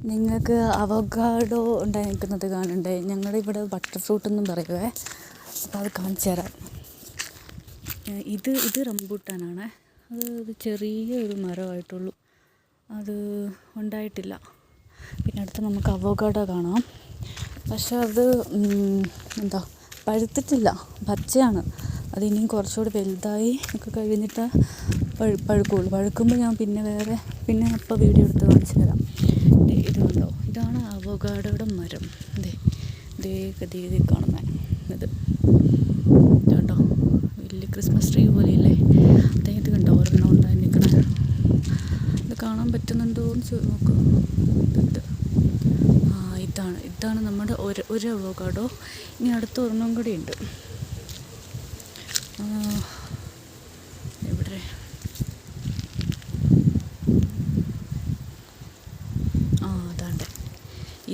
നിങ്ങൾക്ക് അവോക്കാഡോ ഉണ്ടായി നിൽക്കുന്നത് കാണണ്ടേ? ഞങ്ങളുടെ ഇവിടെ ബട്ടർ ഫ്രൂട്ട് എന്നും പറയുവേ. അപ്പോൾ അത് കാണിച്ചു തരാം. ഇത് റംബൂട്ടാനാണ്. അത് ചെറിയൊരു മരമായിട്ടുള്ളൂ, അത് ഉണ്ടായിട്ടില്ല. പിന്നെ അടുത്ത് നമുക്ക് അവോക്കാഡോ കാണാം. പക്ഷെ അത് പഴുത്തിട്ടില്ല, പച്ചയാണ്. അതിനിയും കുറച്ചുകൂടി വലുതായി ഒക്കെ കഴിഞ്ഞിട്ട് പഴുക്കുള്ളൂ. പഴുക്കുമ്പോൾ ഞാൻ പിന്നെ അപ്പോൾ വീഡിയോ എടുത്ത് കാണിച്ചു തരാം. ഇത് കണ്ടോ, ഇതാണ് അവോക്കാഡോയുടെ മരം. ദേ കാണുന്നത് ഇത് കണ്ടോ, വലിയ ക്രിസ്മസ് ട്രീ പോലെയല്ലേ? ഇത് കണ്ടോ, ഒരെണ്ണം ഉണ്ടായി നിൽക്കണേ. ഇത് കാണാൻ പറ്റുന്നുണ്ടോ എന്ന് നോക്കൂ. ഇതാണ് നമ്മുടെ ഒരു അവോക്കാഡോ. ഇനി അടുത്ത ഒരെണ്ണം കൂടി ഉണ്ട്. എവിടെ? അതാണ്ട്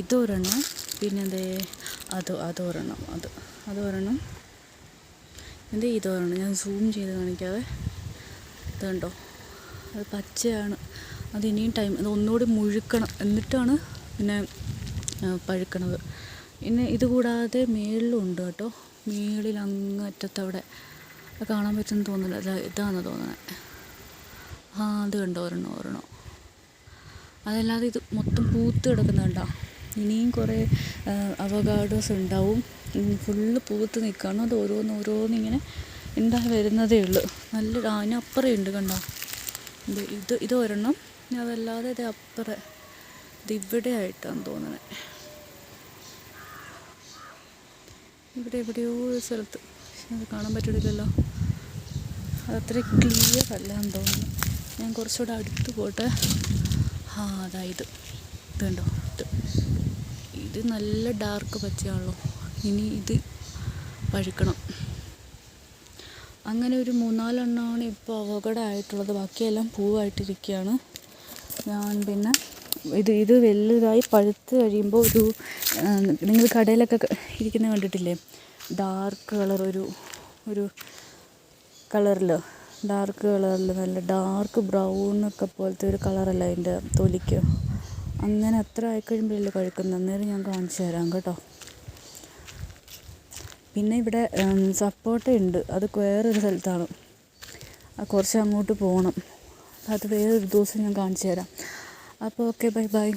ഇതൊരെണ്ണം. പിന്നെ അതൊരെണ്ണം. ഇതൊരെണ്ണം ഞാൻ സൂം ചെയ്ത് കാണിക്കാതെ. ഇതുണ്ടോ, അത് പച്ചയാണ്. അത് ഇനിയും ടൈം, അത് ഒന്നുകൂടി മുഴുക്കണം, എന്നിട്ടാണ് പിന്നെ പഴുക്കണത്. പിന്നെ ഇത് കൂടാതെ മേളിലും ഉണ്ട് കേട്ടോ. മേളിൽ അങ്ങ് അറ്റത്തവിടെ കാണാൻ പറ്റുമെന്ന് തോന്നുന്നില്ല. ഇതാണെന്ന് തോന്നുന്നത്. അത് കണ്ടോ, ഒരെണ്ണം. അതല്ലാതെ ഇത് മൊത്തം പൂത്ത് കിടക്കുന്നുണ്ടോ? ഇനിയും കുറേ അവോക്കാഡോസ് ഉണ്ടാവും. ഫുള്ള് പൂത്ത് നിൽക്കുകയാണ്. അത് ഓരോന്നിങ്ങനെ ഉണ്ടായി വരുന്നതേ ഉള്ളൂ. അതിനപ്പുറം ഉണ്ട് കണ്ടോ. ഇത് ഒരെണ്ണം. അതല്ലാതെ ഇവിടെ ആയിട്ടാണ് തോന്നുന്നത്. ഇവിടെ എവിടെയോ ഒരു സ്ഥലത്ത്, അത് കാണാൻ പറ്റില്ലല്ലോ. അതത്ര ക്ലിയർ അല്ല എന്ന് തോന്നുന്നു. ഞാൻ കുറച്ചുകൂടെ അടുത്ത് പോട്ടെ. ഇത് കണ്ടോ, ഇത് നല്ല ഡാർക്ക് പച്ചയാണല്ലോ. ഇനി ഇത് പഴുക്കണം. അങ്ങനെ ഒരു 3-4 എണ്ണമാണ് ഇപ്പോൾ അവോക്കാഡോ ആയിട്ടുള്ളത്. ബാക്കിയെല്ലാം പൂവായിട്ടിരിക്കുകയാണ്. ഞാൻ പിന്നെ ഇത് വലുതായി പഴുത്ത് കഴിയുമ്പോൾ നിങ്ങൾ കടയിലൊക്കെ ഇരിക്കുന്നത് കണ്ടിട്ടില്ലേ? ഡാർക്ക് കളർ, ഒരു കളറിൽ നല്ല ഡാർക്ക് ബ്രൗണൊക്കെ പോലത്തെ ഒരു കളറല്ല അതിൻ്റെ തൊലിക്ക്. അങ്ങനെ അത്ര ആയിക്കഴിയുമ്പോഴല്ലേ പഴുക്കുന്നത്. അന്നേരം ഞാൻ കാണിച്ചു തരാം കേട്ടോ. പിന്നെ ഇവിടെ സപ്പോട്ട ഉണ്ട്. അത് വേറൊരു സ്ഥലത്താണ്, കുറച്ച് അങ്ങോട്ട് പോകണം. അത് വേറൊരു ദിവസം ഞാൻ കാണിച്ചു തരാം. അപ്പോൾ ഓക്കെ, ബൈ.